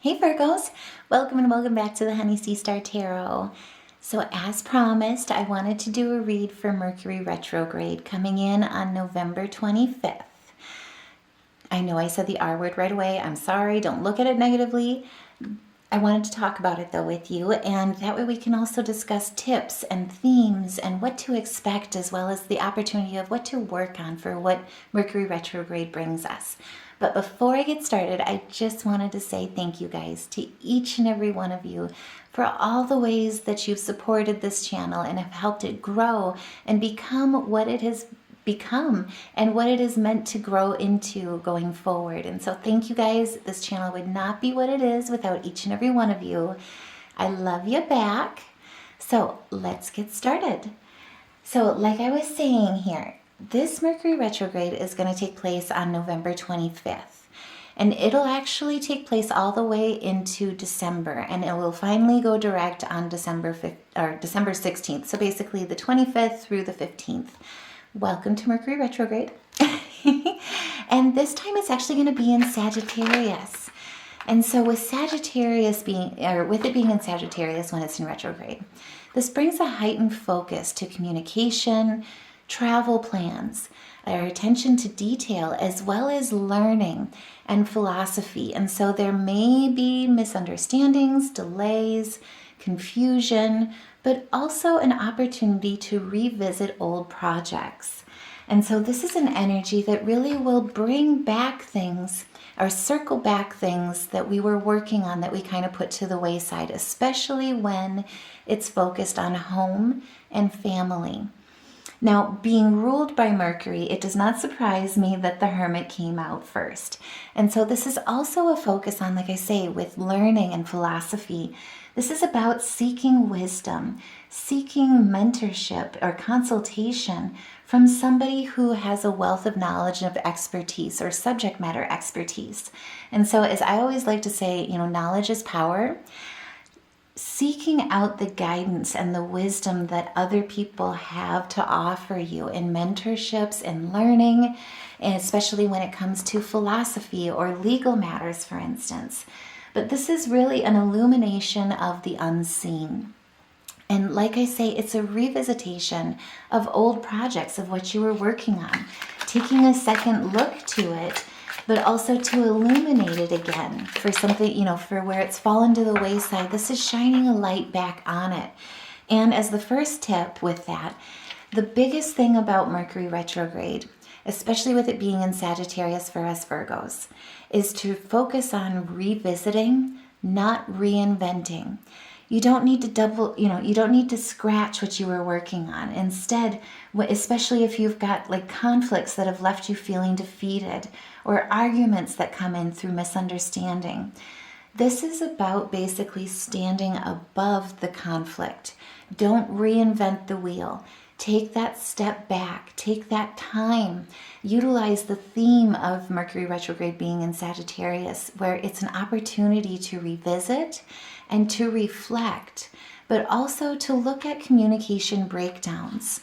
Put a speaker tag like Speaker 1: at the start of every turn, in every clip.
Speaker 1: Hey Virgos, welcome and welcome back to the Honey Sea Star Tarot. So as promised, I wanted to do a read for Mercury Retrograde coming in on November 25th. I know I said the R word right away. I'm sorry, don't look at it negatively. I wanted to talk about it though with you, and that way we can also discuss tips and themes and what to expect, as well as the opportunity of what to work on for what Mercury Retrograde brings us. But before I get started, I just wanted to say thank you guys to each and every one of you for all the ways that you've supported this channel and have helped it grow and become what it has become and what it is meant to grow into going forward. And so thank you guys. This channel would not be what it is without each and every one of you. I love you back. So let's get started. So like I was saying here, this Mercury retrograde is going to take place on November 25th. And it'll actually take place all the way into December, and it will finally go direct on December 16th. So basically the 25th through the 15th. Welcome to Mercury retrograde. And this time it's actually going to be in Sagittarius. And so with Sagittarius with it being in Sagittarius when it's in retrograde, this brings a heightened focus to communication, travel plans, our attention to detail, as well as learning and philosophy. And so there may be misunderstandings, delays, confusion, but also an opportunity to revisit old projects. And so this is an energy that really will bring back things or circle back things that we were working on that we kind of put to the wayside, especially when it's focused on home and family. Now, being ruled by Mercury, it does not surprise me that the Hermit came out first. And so this is also a focus on, like I say, with learning and philosophy. This is about seeking wisdom, seeking mentorship or consultation from somebody who has a wealth of knowledge and of expertise or subject matter expertise. And so as I always like to say, knowledge is power. Seeking out the guidance and the wisdom that other people have to offer you in mentorships and learning, and especially when it comes to philosophy or legal matters, for instance. But this is really an illumination of the unseen. And like I say, it's a revisitation of old projects, of what you were working on, taking a second look to it, but also to illuminate it again for something, for where it's fallen to the wayside. This is shining a light back on it. And as the first tip with that, the biggest thing about Mercury retrograde, especially with it being in Sagittarius for us Virgos, is to focus on revisiting, not reinventing. You don't need to you don't need to scratch what you were working on. Instead, especially if you've got like conflicts that have left you feeling defeated or arguments that come in through misunderstanding, this is about basically standing above the conflict. Don't reinvent the wheel. Take that step back. Take that time. Utilize the theme of Mercury retrograde being in Sagittarius, where it's an opportunity to revisit and to reflect, but also to look at communication breakdowns,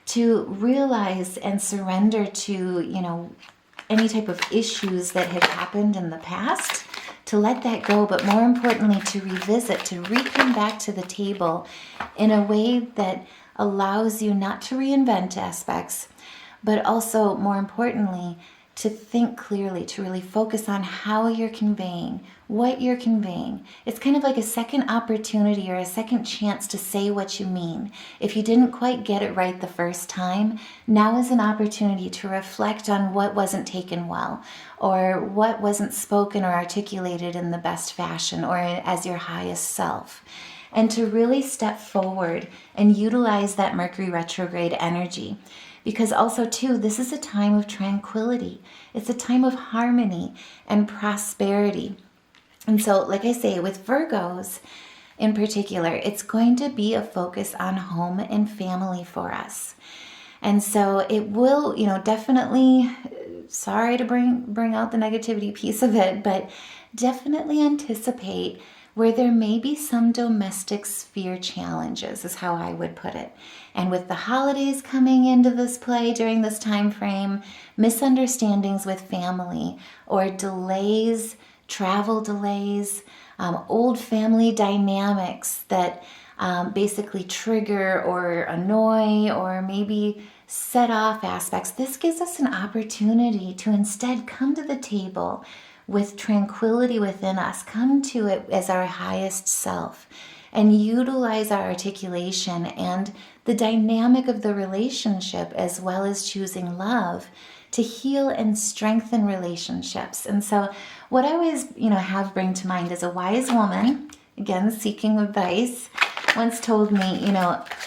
Speaker 1: to realize and surrender to, any type of issues that have happened in the past, to let that go, but more importantly, to revisit, to come back to the table in a way that allows you not to reinvent aspects, but also, more importantly, to think clearly, to really focus on how you're conveying, what you're conveying. It's kind of like a second opportunity or a second chance to say what you mean. If you didn't quite get it right the first time, now is an opportunity to reflect on what wasn't taken well, or what wasn't spoken or articulated in the best fashion or as your highest self. And to really step forward and utilize that Mercury retrograde energy. Because also, too, this is a time of tranquility. It's a time of harmony and prosperity. And so, like I say, with Virgos in particular, it's going to be a focus on home and family for us. And so it will, definitely, sorry to bring out the negativity piece of it, but definitely anticipate where there may be some domestic sphere challenges, is how I would put it. And with the holidays coming into this play during this time frame, misunderstandings with family or delays travel delays, old family dynamics that basically trigger or annoy or maybe set off aspects. This gives us an opportunity to instead come to the table with tranquility within us, come to it as our highest self, and utilize our articulation and the dynamic of the relationship, as well as choosing love, to heal and strengthen relationships. And so what I always, have bring to mind is a wise woman, again, seeking advice, once told me,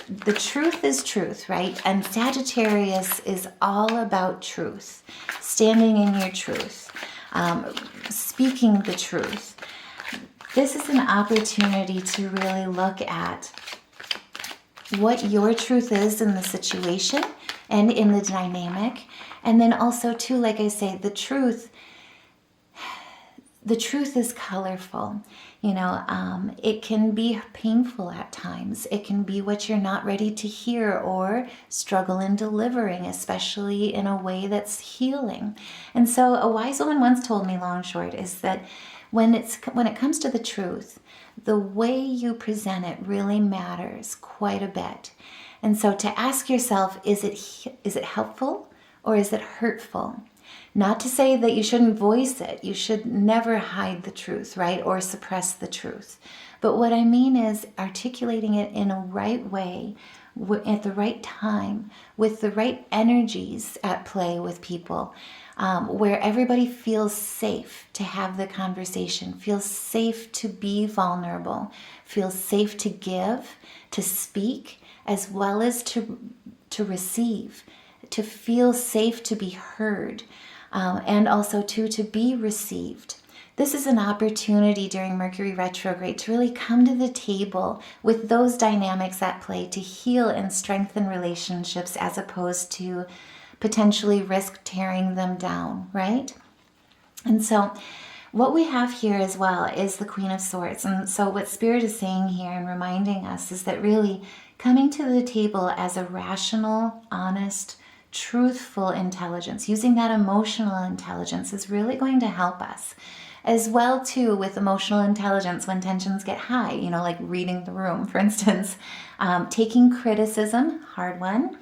Speaker 1: the truth is truth, right? And Sagittarius is all about truth, standing in your truth, speaking the truth. This is an opportunity to really look at what your truth is in the situation and in the dynamic. And then also too, like I say, the truth is colorful. It can be painful at times. It can be what you're not ready to hear or struggle in delivering, especially in a way that's healing. And so a wise woman once told me, long short, is that when it comes to the truth, the way you present it really matters quite a bit. And so to ask yourself, is it helpful or is it hurtful? Not to say that you shouldn't voice it. You should never hide the truth, right? Or suppress the truth. But what I mean is articulating it in a right way, at the right time, with the right energies at play with people, where everybody feels safe to have the conversation, feels safe to be vulnerable, feels safe to give, to speak, as well as to receive, to feel safe to be heard. And also to be received. This is an opportunity during Mercury retrograde to really come to the table with those dynamics at play to heal and strengthen relationships, as opposed to potentially risk tearing them down, right? And so what we have here as well is the Queen of Swords. And so what Spirit is saying here and reminding us is that really coming to the table as a rational, honest, truthful intelligence, using that emotional intelligence, is really going to help us. As well too with emotional intelligence when tensions get high, like reading the room, for instance, taking criticism, hard one,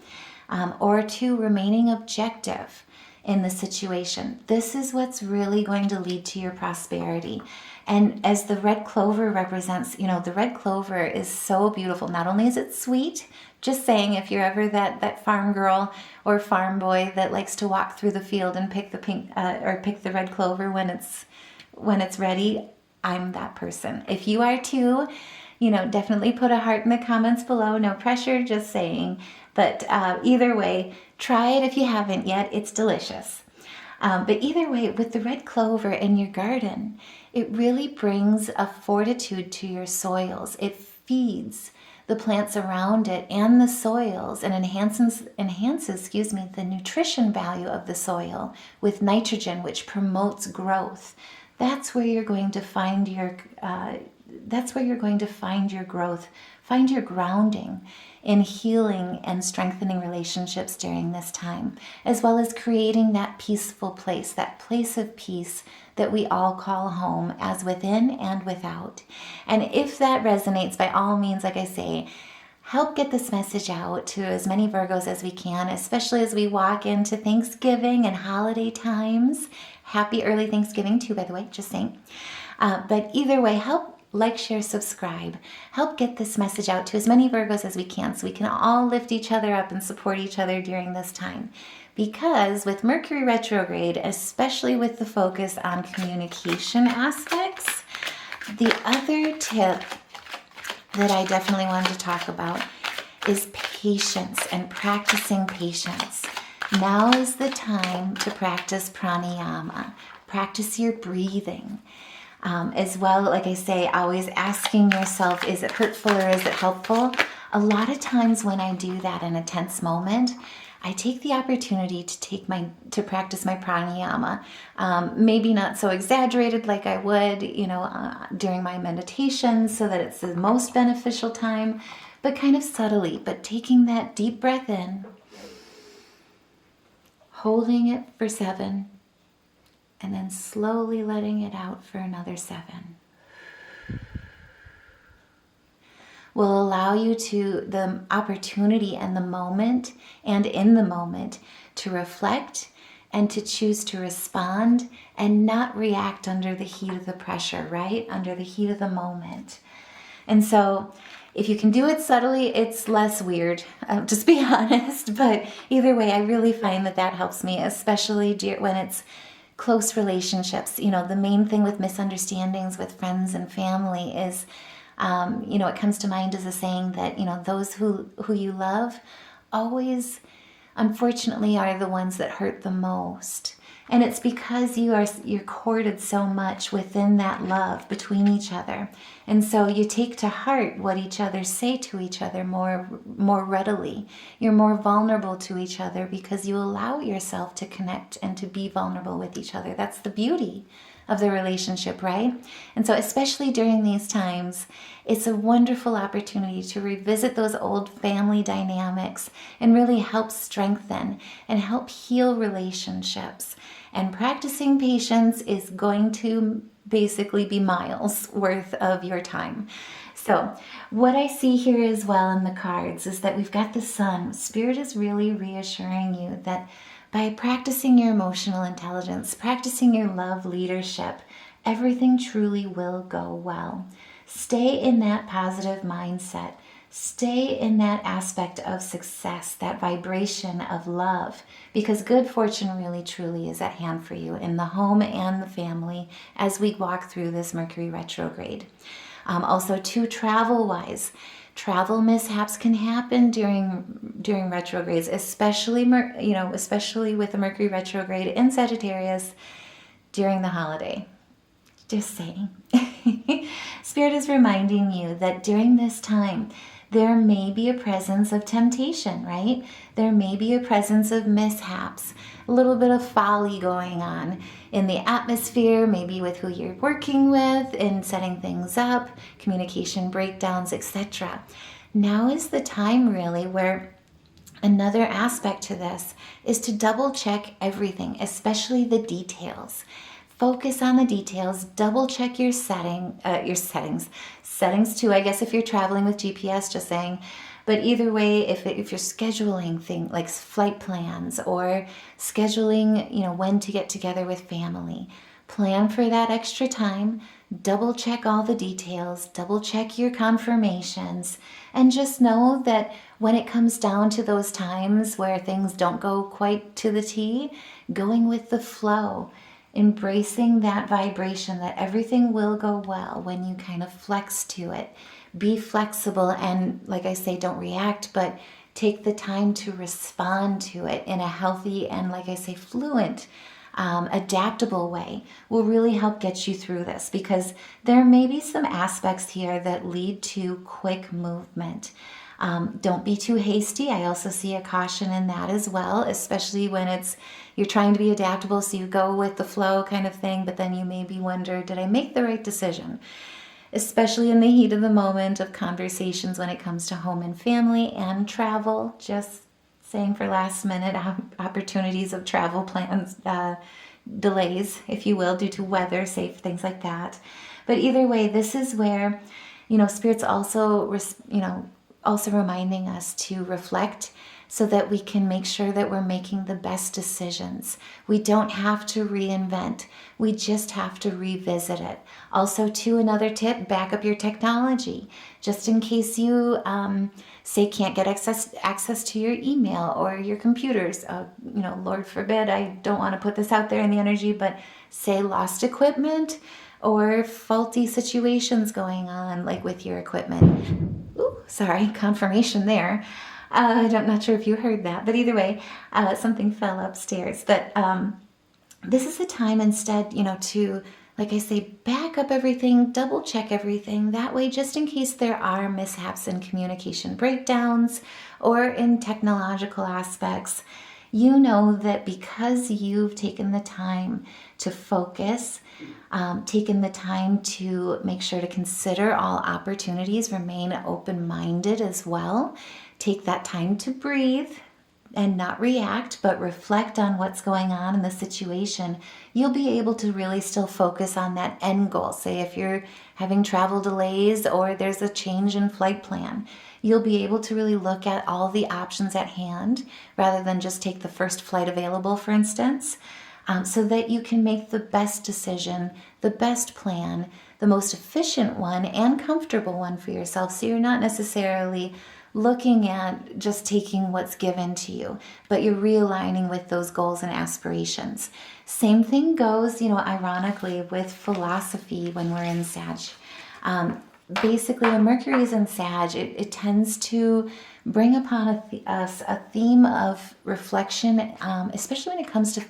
Speaker 1: or two, remaining objective in the situation. This is what's really going to lead to your prosperity. And as the red clover represents, the red clover is so beautiful. Not only is it sweet, just saying, if you're ever that farm girl or farm boy that likes to walk through the field and pick the pink or pick the red clover when it's ready, I'm that person. If you are too, definitely put a heart in the comments below. No pressure, just saying. But either way, try it if you haven't yet. It's delicious. But either way, with the red clover in your garden, it really brings a fortitude to your soils. It feeds the plants around it and the soils, and enhances the nutrition value of the soil with nitrogen, which promotes growth. That's where you're going to find your growth, find your grounding in healing and strengthening relationships during this time, as well as creating that peaceful place, that place of peace that we all call home, as within and without. And if that resonates, by all means, like I say, help get this message out to as many Virgos as we can, especially as we walk into Thanksgiving and holiday times. Happy early Thanksgiving too, by the way, just saying. But either way, help like, share, subscribe. Help get this message out to as many Virgos as we can, so we can all lift each other up and support each other during this time. Because with Mercury retrograde, especially with the focus on communication aspects, the other tip that I definitely wanted to talk about is patience and practicing patience. Now is the time to practice pranayama. Practice your breathing. As well, like I say, always asking yourself, is it hurtful or is it helpful? A lot of times when I do that in a tense moment, I take the opportunity to practice my pranayama. Maybe not so exaggerated like I would, during my meditation, so that it's the most beneficial time, but kind of subtly, but taking that deep breath in, holding it for 7, and then slowly letting it out for another 7. Will allow you to the opportunity and the moment and in the moment to reflect and to choose to respond and not react under the heat of the pressure, right? Under the heat of the moment. And so if you can do it subtly, it's less weird, just be honest. But either way, I really find that that helps me, especially when it's close relationships. You know, the main thing with misunderstandings with friends and family is, you know, it comes to mind as a saying that, you know, those who you love always, unfortunately, are the ones that hurt the most. And it's because you're courted so much within that love between each other. And so you take to heart what each other say to each other more readily. You're more vulnerable to each other because you allow yourself to connect and to be vulnerable with each other. That's the beauty of the relationship, right? And so especially during these times, it's a wonderful opportunity to revisit those old family dynamics and really help strengthen and help heal relationships. And practicing patience is going to basically be miles worth of your time. So what I see here as well in the cards is that we've got the Sun. Spirit is really reassuring you that by practicing your emotional intelligence, practicing your love leadership, everything truly will go well. Stay in that positive mindset. Stay in that aspect of success, that vibration of love, because good fortune really truly is at hand for you in the home and the family as we walk through this Mercury retrograde. Also, too, travel-wise, travel mishaps can happen during retrogrades, especially with the Mercury retrograde in Sagittarius during the holiday. Just saying. Spirit is reminding you that during this time, there may be a presence of temptation, right? There may be a presence of mishaps, a little bit of folly going on in the atmosphere, maybe with who you're working with, in setting things up, communication breakdowns, etc. Now is the time really where another aspect to this is to double check everything, especially the details. Focus on the details, double check your settings too, I guess if you're traveling with GPS, just saying. But either way, if you're scheduling things like flight plans or scheduling, when to get together with family, plan for that extra time, double check all the details, double check your confirmations, and just know that when it comes down to those times where things don't go quite to the T, going with the flow, embracing that vibration that everything will go well when you kind of flex to it. Be flexible and, like I say, don't react, but take the time to respond to it in a healthy and, like I say, fluent, adaptable way will really help get you through this, because there may be some aspects here that lead to quick movement. Don't be too hasty. I also see a caution in that as well, especially when you're trying to be adaptable, so you go with the flow kind of thing, but then you maybe wonder, did I make the right decision? Especially in the heat of the moment of conversations when it comes to home and family and travel. Just saying, for last minute opportunities of travel plans, delays, if you will, due to weather, safe, things like that. But either way, this is where, Spirit's also, also reminding us to reflect so that we can make sure that we're making the best decisions. We don't have to reinvent. We just have to revisit it. Also, too, another tip, back up your technology. Just in case you, say, can't get access to your email or your computers. Lord forbid, I don't want to put this out there in the energy, but say lost equipment or faulty situations going on, like with your equipment. Ooh, sorry, confirmation there. I'm not sure if you heard that, but either way, something fell upstairs. But this is a time instead, to, like I say, back up everything, double check everything. That way, just in case there are mishaps in communication breakdowns or in technological aspects, you know that because you've taken the time to focus, taken the time to make sure to consider all opportunities, remain open-minded as well, take that time to breathe, and not react, but reflect on what's going on in the situation, you'll be able to really still focus on that end goal. Say if you're having travel delays or there's a change in flight plan, you'll be able to really look at all the options at hand rather than just take the first flight available, for instance, so that you can make the best decision, the best plan, the most efficient one and comfortable one for yourself. So you're not necessarily looking at just taking what's given to you, but you're realigning with those goals and aspirations. Same thing goes, ironically with philosophy when we're in Sag. Basically, when Mercury is in Sag, it tends to bring upon us a theme of reflection, especially when it comes to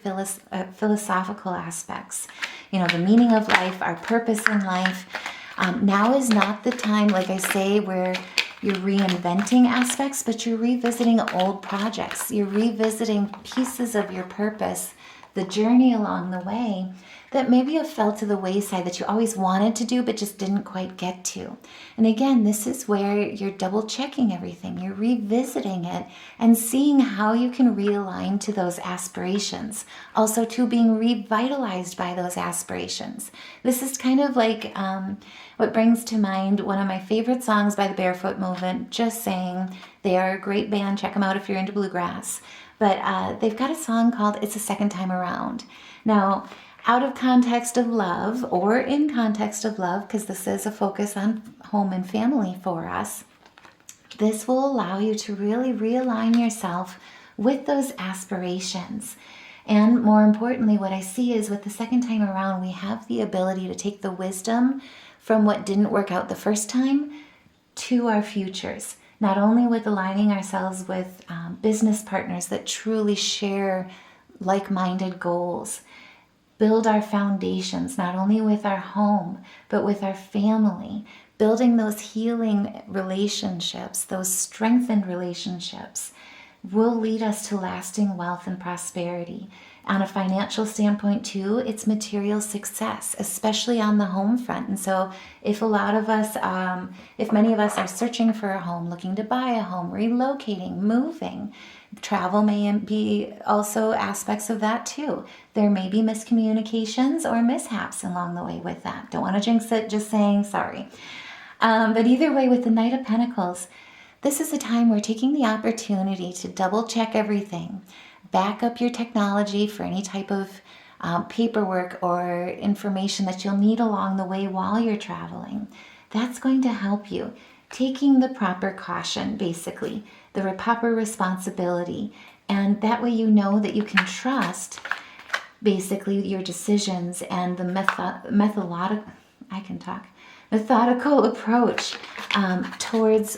Speaker 1: philosophical aspects. The meaning of life, our purpose in life. Now is not the time, like I say, where you're reinventing aspects, but you're revisiting old projects. You're revisiting pieces of your purpose, the journey along the way that maybe have fell to the wayside that you always wanted to do but just didn't quite get to. And again, this is where you're double checking everything. You're revisiting it and seeing how you can realign to those aspirations. Also to being revitalized by those aspirations. This is kind of like what brings to mind one of my favorite songs by the Barefoot Movement, Just Saying. They are a great band. Check them out if you're into bluegrass. But they've got a song called It's a Second Time Around. Now, out of context of love or in context of love, because this is a focus on home and family for us, this will allow you to really realign yourself with those aspirations. And more importantly, what I see is with the second time around, we have the ability to take the wisdom from what didn't work out the first time to our futures. Not only with aligning ourselves with business partners that truly share like-minded goals, build our foundations, not only with our home, but with our family, building those healing relationships, those strengthened relationships will lead us to lasting wealth and prosperity. On a financial standpoint too, it's material success, especially on the home front. And so if many of us are searching for a home, looking to buy a home, relocating, moving, travel may be also aspects of that too. There may be miscommunications or mishaps along the way with that. Don't want to jinx it, just saying sorry. But either way, with the Knight of Pentacles, this is a time we're taking the opportunity to double check everything. Back up your technology for any type of paperwork or information that you'll need along the way while you're traveling. That's going to help you. Taking the proper caution, basically, the proper responsibility. And that way you know that you can trust, basically, your decisions and the methodical approach towards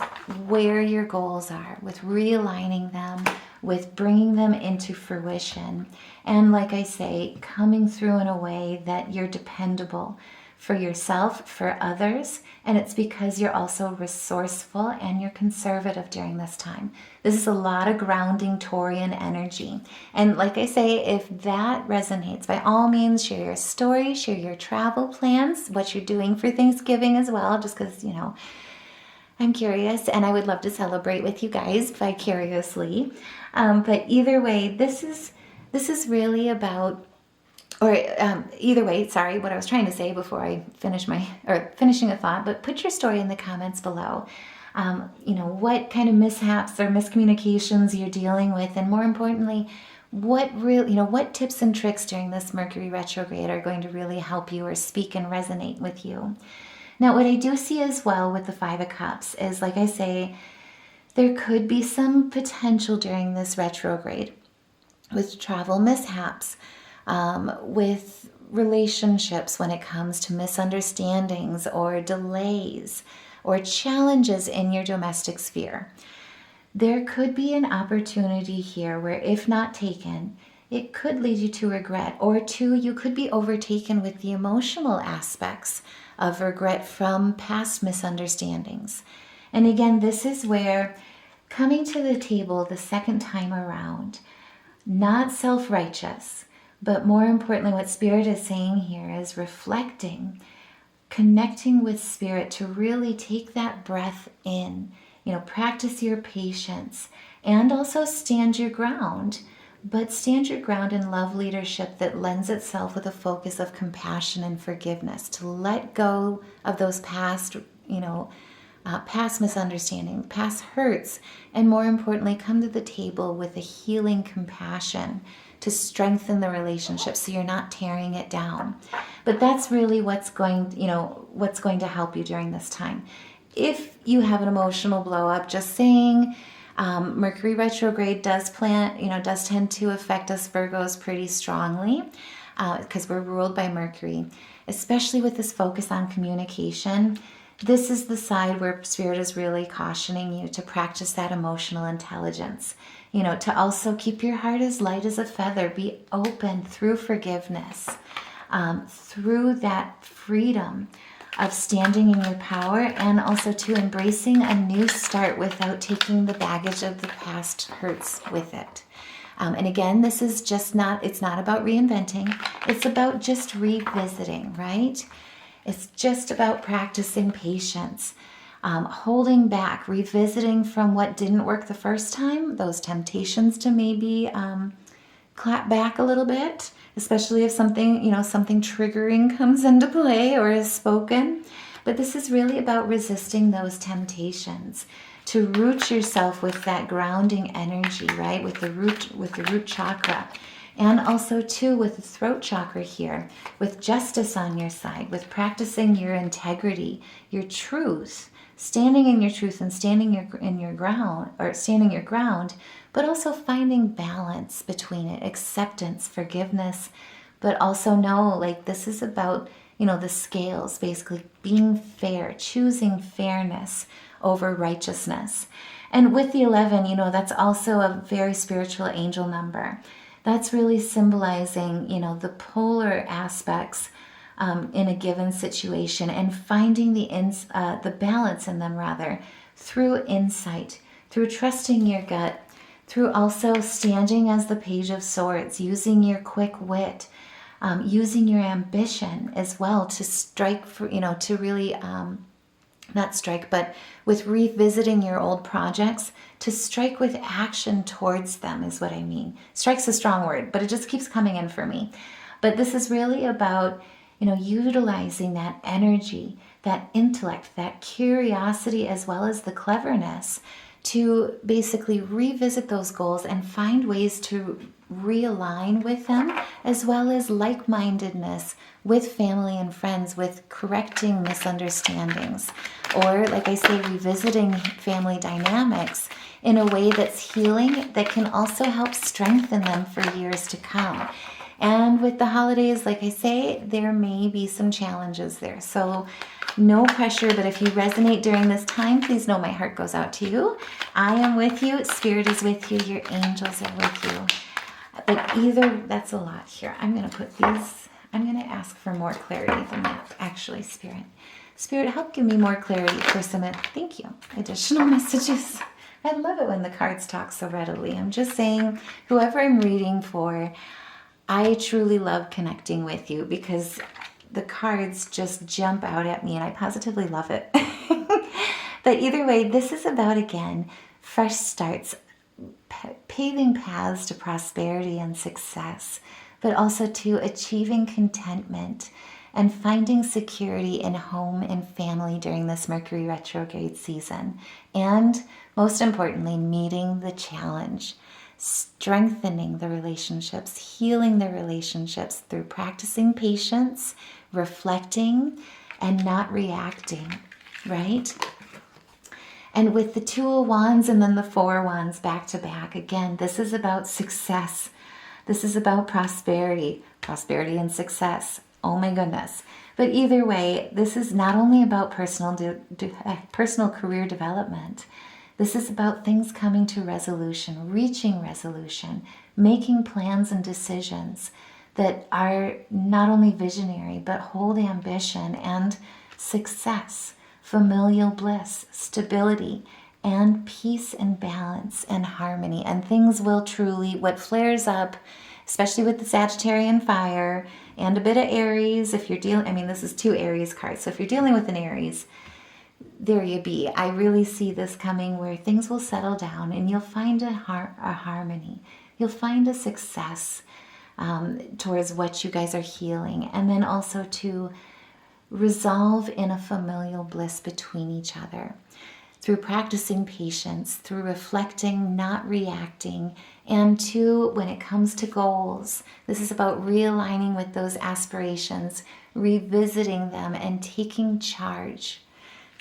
Speaker 1: where your goals are, with realigning them, with bringing them into fruition. And like I say, coming through in a way that you're dependable for yourself, for others, and it's because you're also resourceful and you're conservative during this time. This is a lot of grounding Taurian energy. And like I say, if that resonates, by all means, share your story, share your travel plans, what you're doing for Thanksgiving as well, just because, I'm curious and I would love to celebrate with you guys vicariously. But either way, this is really about, either way, sorry, what I was trying to say before I finishing a thought, but put your story in the comments below. What kind of mishaps or miscommunications you're dealing with, and more importantly, what tips and tricks during this Mercury retrograde are going to really help you or speak and resonate with you. Now, what I do see as well with the Five of Cups is, like I say, there could be some potential during this retrograde with travel mishaps, with relationships when it comes to misunderstandings or delays or challenges in your domestic sphere. There could be an opportunity here where, if not taken, it could lead you to regret, or you could be overtaken with the emotional aspects of regret from past misunderstandings. And again, this is where coming to the table the second time around, not self-righteous, but more importantly, what Spirit is saying here is reflecting, connecting with Spirit to really take that breath in, practice your patience and also stand your ground. But stand your ground in love leadership that lends itself with a focus of compassion and forgiveness, to let go of those past, past misunderstandings, past hurts, and more importantly, come to the table with a healing compassion to strengthen the relationship so you're not tearing it down. But that's really what's going to help you during this time. If you have an emotional blow up, just saying, Mercury retrograde does tend to affect us Virgos pretty strongly because we're ruled by Mercury, especially with this focus on communication. This is the side where Spirit is really cautioning you to practice that emotional intelligence. To also keep your heart as light as a feather, be open through forgiveness, through that freedom of standing in your power, and also to embracing a new start without taking the baggage of the past hurts with it. And again, this is it's not about reinventing. It's about just revisiting, right? It's just about practicing patience, holding back, revisiting from what didn't work the first time, those temptations to maybe clap back a little bit, especially if something triggering comes into play or is spoken. But this is really about resisting those temptations, to root yourself with that grounding energy, right? With the root chakra. And also too with the throat chakra here, with justice on your side, with practicing your integrity, your truth, standing in your truth and standing your ground, but also finding balance between it, acceptance, forgiveness, but also this is about, the scales, basically being fair, choosing fairness over righteousness. And with the 11, that's also a very spiritual angel number. That's really symbolizing, the polar aspects in a given situation, and finding the balance in them, rather, through insight, through trusting your gut, through also standing as the Page of Swords, using your quick wit, using your ambition as well to strike for, to really not strike, but with revisiting your old projects, to strike with action towards them is what I mean. Strike's a strong word, but it just keeps coming in for me. But this is really about, utilizing that energy, that intellect, that curiosity, as well as the cleverness to basically revisit those goals and find ways to realign with them, as well as like-mindedness with family and friends, with correcting misunderstandings, or, like I say, revisiting family dynamics in a way that's healing, that can also help strengthen them for years to come. And with the holidays, like I say, there may be some challenges there. So no pressure, but if you resonate during this time, please know my heart goes out to you. I am with you. Spirit is with you. Your angels are with you. But that's a lot here. I'm going to ask for more clarity than that, actually, Spirit. Spirit, help give me more clarity for some, thank you, additional messages. I love it when the cards talk so readily. I'm just saying, whoever I'm reading for, I truly love connecting with you because the cards just jump out at me and I positively love it. But either way, this is about, again, fresh starts, paving paths to prosperity and success, but also to achieving contentment and finding security in home and family during this Mercury retrograde season. And most importantly, meeting the challenge, strengthening the relationships, healing the relationships through practicing patience, reflecting, and not reacting, right? And with the Two of Wands and then the Four of Wands back to back, again, this is about success. This is about prosperity and success. Oh my goodness. But either way, this is not only about personal career development. This is about things coming to resolution, reaching resolution, making plans and decisions that are not only visionary, but hold ambition and success, familial bliss, stability, and peace and balance and harmony. And things will truly, what flares up, especially with the Sagittarian fire and a bit of Aries, if you're dealing, this is two Aries cards. So if you're dealing with an Aries, there you be. I really see this coming where things will settle down and you'll find a harmony. You'll find a success towards what you guys are healing. And then also to resolve in a familial bliss between each other. Through practicing patience, through reflecting, not reacting, and two, when it comes to goals, this is about realigning with those aspirations, revisiting them, and taking charge.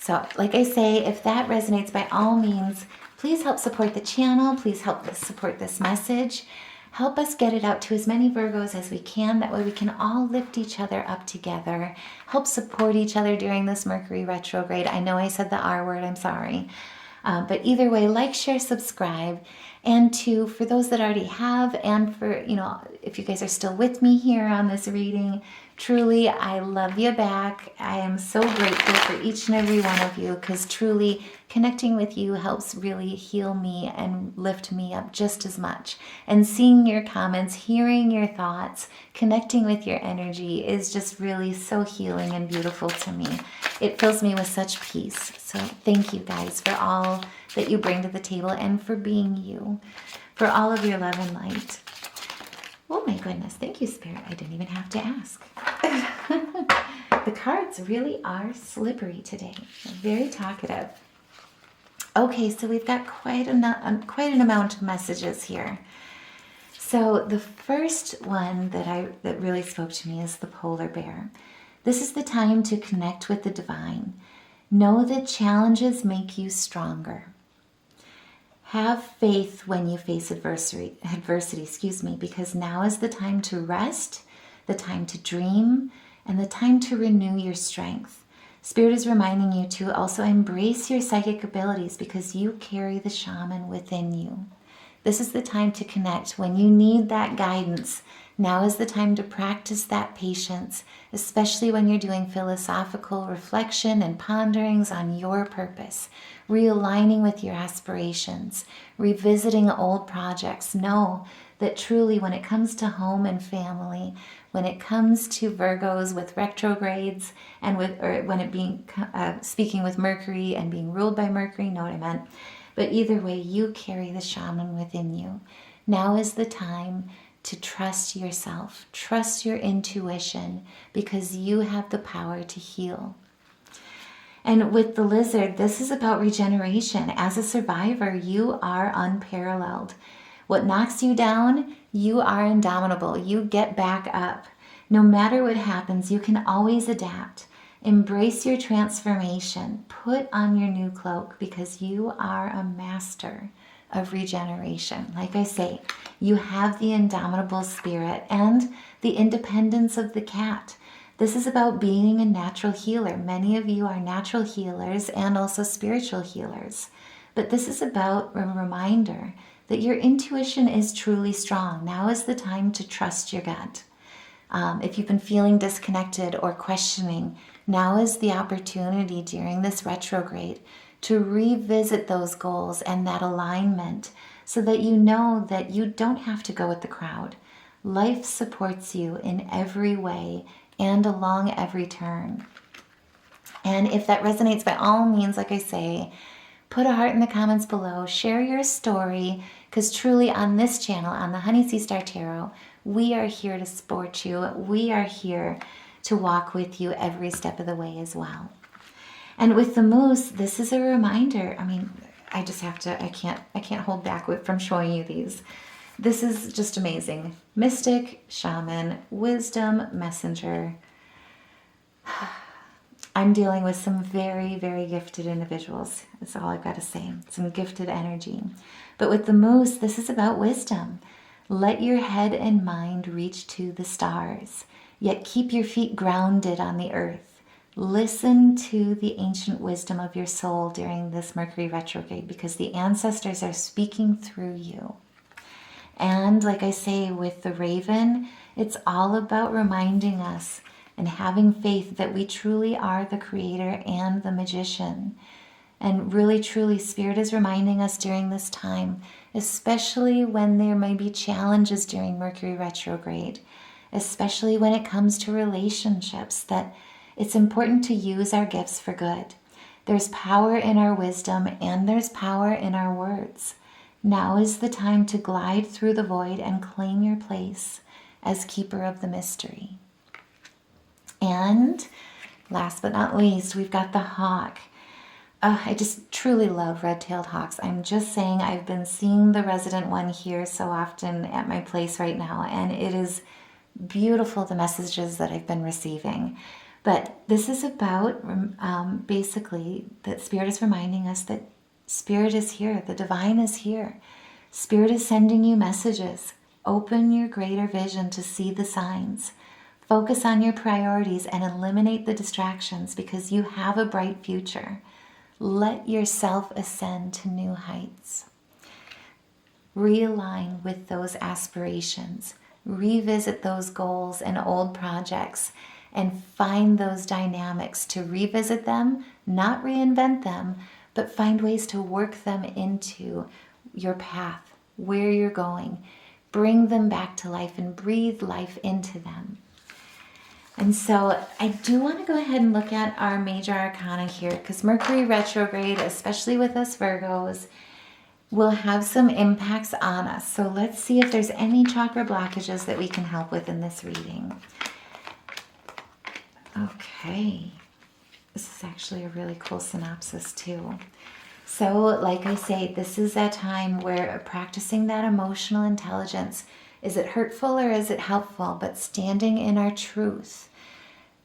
Speaker 1: So, like I say, if that resonates, by all means, please help support the channel. Please help support this message. Help us get it out to as many Virgos as we can. That way we can all lift each other up together. Help support each other during this Mercury retrograde. I know I said the R word, I'm sorry. But either way, like, share, subscribe. And two, for those that already have, and for, if you guys are still with me here on this reading, truly, I love you back. I am so grateful for each and every one of you, because truly connecting with you helps really heal me and lift me up just as much. And seeing your comments, hearing your thoughts, connecting with your energy is just really so healing and beautiful to me. It fills me with such peace. So thank you guys for all that you bring to the table and for being you, for all of your love and light. Oh my goodness, thank you, Spirit. I didn't even have to ask. The cards really are slippery today. Very talkative. Okay, so we've got quite an amount of messages here. So the first one that really spoke to me is the polar bear. This is the time to connect with the divine. Know that challenges make you stronger. Have faith when you face adversity, because now is the time to rest, the time to dream, and the time to renew your strength. Spirit is reminding you to also embrace your psychic abilities, because you carry the shaman within you. This is the time to connect when you need that guidance. Now is the time to practice that patience, especially when you're doing philosophical reflection and ponderings on your purpose, realigning with your aspirations, revisiting old projects. Know that truly when it comes to home and family, when it comes to Virgos with retrogrades, and when it being speaking with Mercury and being ruled by Mercury, know what I meant. But either way, you carry the shaman within you. Now is the time to trust yourself, trust your intuition, because you have the power to heal. And with the lizard, this is about regeneration. As a survivor, you are unparalleled. What knocks you down, you are indomitable. You get back up. No matter what happens, you can always adapt. Embrace your transformation. Put on your new cloak, because you are a master of regeneration. Like I say, you have the indomitable spirit and the independence of the cat. This is about being a natural healer. Many of you are natural healers and also spiritual healers. But this is about a reminder that your intuition is truly strong. Now is the time to trust your gut. If you've been feeling disconnected or questioning, now is the opportunity during this retrograde to revisit those goals and that alignment, so that you know that you don't have to go with the crowd. Life supports you in every way and along every turn. And if that resonates, by all means, like I say, put a heart in the comments below, share your story, because truly on this channel, on the Honey Sea Star Tarot, we are here to support you. We are here to walk with you every step of the way as well. And with the moose, this is a reminder. I mean, I can't hold back from showing you these. This is just amazing. Mystic, shaman, wisdom, messenger. I'm dealing with some very, very gifted individuals. That's all I've got to say. Some gifted energy. But with the moose, this is about wisdom. Let your head and mind reach to the stars, yet keep your feet grounded on the earth. Listen to the ancient wisdom of your soul during this Mercury retrograde, because the ancestors are speaking through you. And like I say, with the raven, it's all about reminding us and having faith that we truly are the creator and the magician. And really, truly, Spirit is reminding us during this time, especially when there may be challenges during Mercury retrograde, especially when it comes to relationships, that it's important to use our gifts for good. There's power in our wisdom and there's power in our words. Now is the time to glide through the void and claim your place as keeper of the mystery. And last but not least, we've got the hawk. I just truly love red-tailed hawks. I'm just saying, I've been seeing the resident one here so often at my place right now, and it is beautiful, the messages that I've been receiving. But this is about basically that Spirit is reminding us that Spirit is here, the divine is here. Spirit is sending you messages. Open your greater vision to see the signs. Focus on your priorities and eliminate the distractions because you have a bright future. Let yourself ascend to new heights. Realign with those aspirations. Revisit those goals and old projects and find those dynamics to revisit them, not reinvent them, but find ways to work them into your path, where you're going. Bring them back to life and breathe life into them. And so I do want to go ahead and look at our major arcana here, because Mercury retrograde, especially with us Virgos, will have some impacts on us. So let's see if there's any chakra blockages that we can help with in this reading. Okay. This is actually a really cool synopsis too. So like I say, this is that time where practicing that emotional intelligence, is it hurtful or is it helpful? But standing in our truth,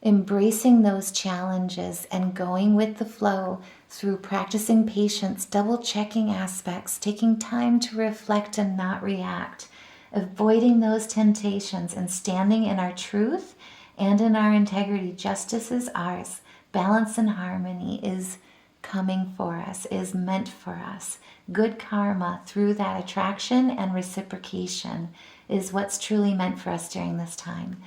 Speaker 1: embracing those challenges and going with the flow through practicing patience, double checking aspects, taking time to reflect and not react, avoiding those temptations and standing in our truth and in our integrity. Justice is ours. Balance and harmony is coming for us, is meant for us. Good karma through that attraction and reciprocation is what's truly meant for us during this time.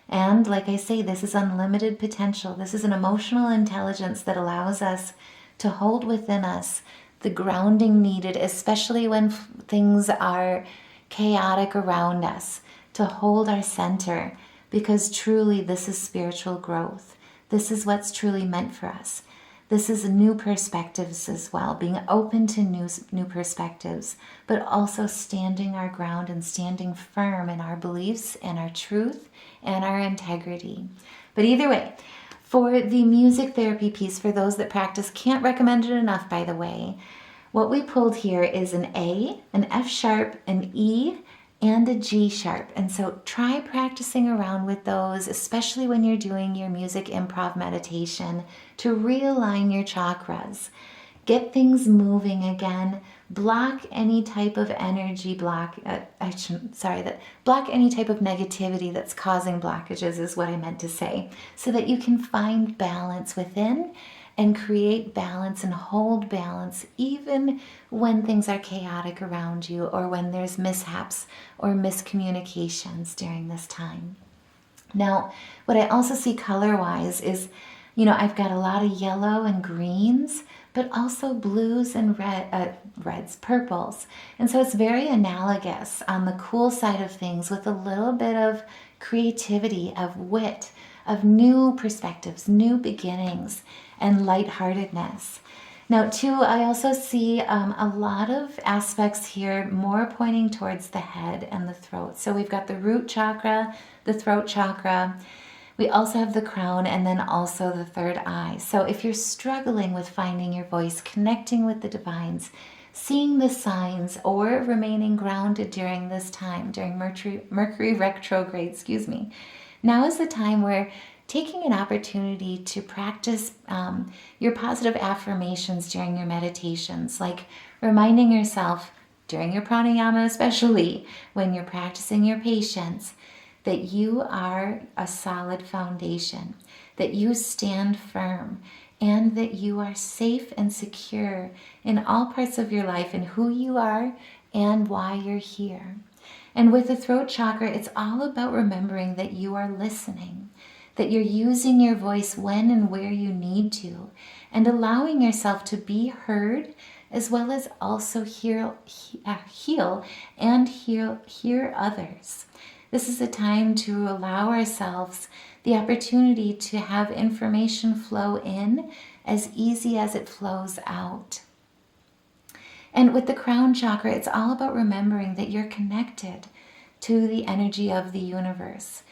Speaker 1: And like I say, this is unlimited potential. This is an emotional intelligence that allows us to hold within us the grounding needed, especially when things are chaotic around us, to hold our center, because truly this is spiritual growth. This is what's truly meant for us. This is new perspectives as well, being open to new perspectives, but also standing our ground and standing firm in our beliefs and our truth and our integrity. But either way, for the music therapy piece, for those that practice, can't recommend it enough, by the way. What we pulled here is an A, an F sharp, an E, and a G sharp. And so try practicing around with those, especially when you're doing your music improv meditation, to realign your chakras. Get things moving again. Block any type of energy block. Block any type of negativity that's causing blockages is what I meant to say, so that you can find balance within and create balance and hold balance even when things are chaotic around you or when there's mishaps or miscommunications during this time. Now, what I also see color-wise is, I've got a lot of yellow and greens, but also blues and reds, purples. And so it's very analogous on the cool side of things, with a little bit of creativity, of wit, of new perspectives, new beginnings, and lightheartedness. Now, too, I also see a lot of aspects here more pointing towards the head and the throat. So we've got the root chakra, the throat chakra. We also have the crown, and then also the third eye. So if you're struggling with finding your voice, connecting with the divines, seeing the signs, or remaining grounded during this time, during Mercury retrograde, now is the time where taking an opportunity to practice your positive affirmations during your meditations, like reminding yourself during your pranayama, especially when you're practicing your patience, that you are a solid foundation, that you stand firm, and that you are safe and secure in all parts of your life and who you are and why you're here. And with the throat chakra, it's all about remembering that you are listening, that you're using your voice when and where you need to, and allowing yourself to be heard, as well as also heal others. This is a time to allow ourselves the opportunity to have information flow in as easy as it flows out. And with the crown chakra, it's all about remembering that you're connected to the energy of the universe.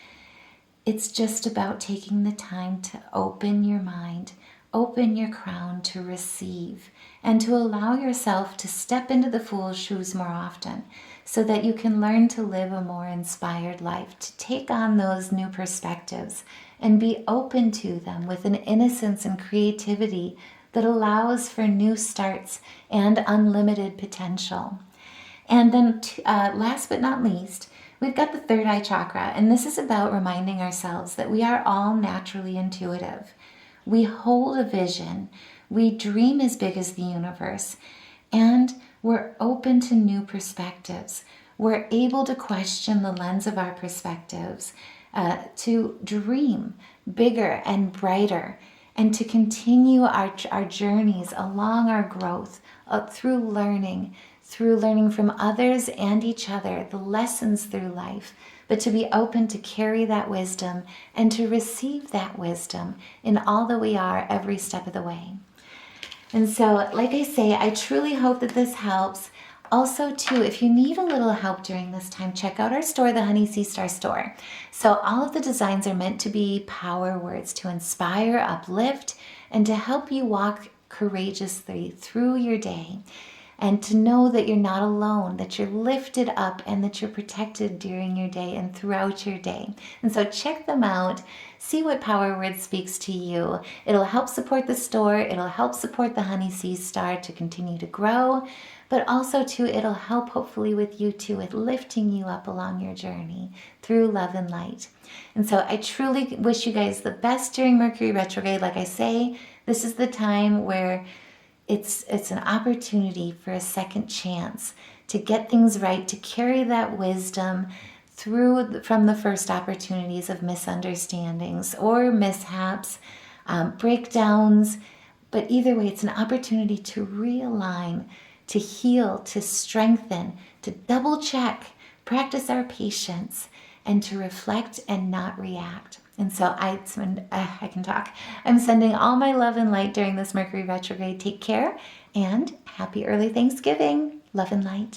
Speaker 1: It's just about taking the time to open your mind, open your crown to receive, and to allow yourself to step into the fool's shoes more often so that you can learn to live a more inspired life, to take on those new perspectives and be open to them with an innocence and creativity that allows for new starts and unlimited potential. And then last but not least, we've got the third eye chakra, and this is about reminding ourselves that we are all naturally intuitive. We hold a vision, we dream as big as the universe, and we're open to new perspectives. We're able to question the lens of our perspectives, to dream bigger and brighter, and to continue our journeys along our growth through learning from others and each other, the lessons through life, but to be open to carry that wisdom and to receive that wisdom in all that we are every step of the way. And so, like I say, I truly hope that this helps. Also, too, if you need a little help during this time, check out our store, the Honey Sea Star store. So all of the designs are meant to be power words to inspire, uplift, and to help you walk courageously through your day. And to know that you're not alone, that you're lifted up, and that you're protected during your day and throughout your day. And so check them out. See what power word speaks to you. It'll help support the store. It'll help support the Honey Sea Star to continue to grow. But also, too, it'll help hopefully with you, too, with lifting you up along your journey through love and light. And so I truly wish you guys the best during Mercury retrograde. Like I say, this is the time where it's an opportunity for a second chance to get things right, to carry that wisdom through from the first opportunities of misunderstandings or mishaps, breakdowns. But either way, it's an opportunity to realign, to heal, to strengthen, to double check, practice our patience, and to reflect and not react. And so I can talk. I'm sending all my love and light during this Mercury retrograde. Take care and happy early Thanksgiving. Love and light.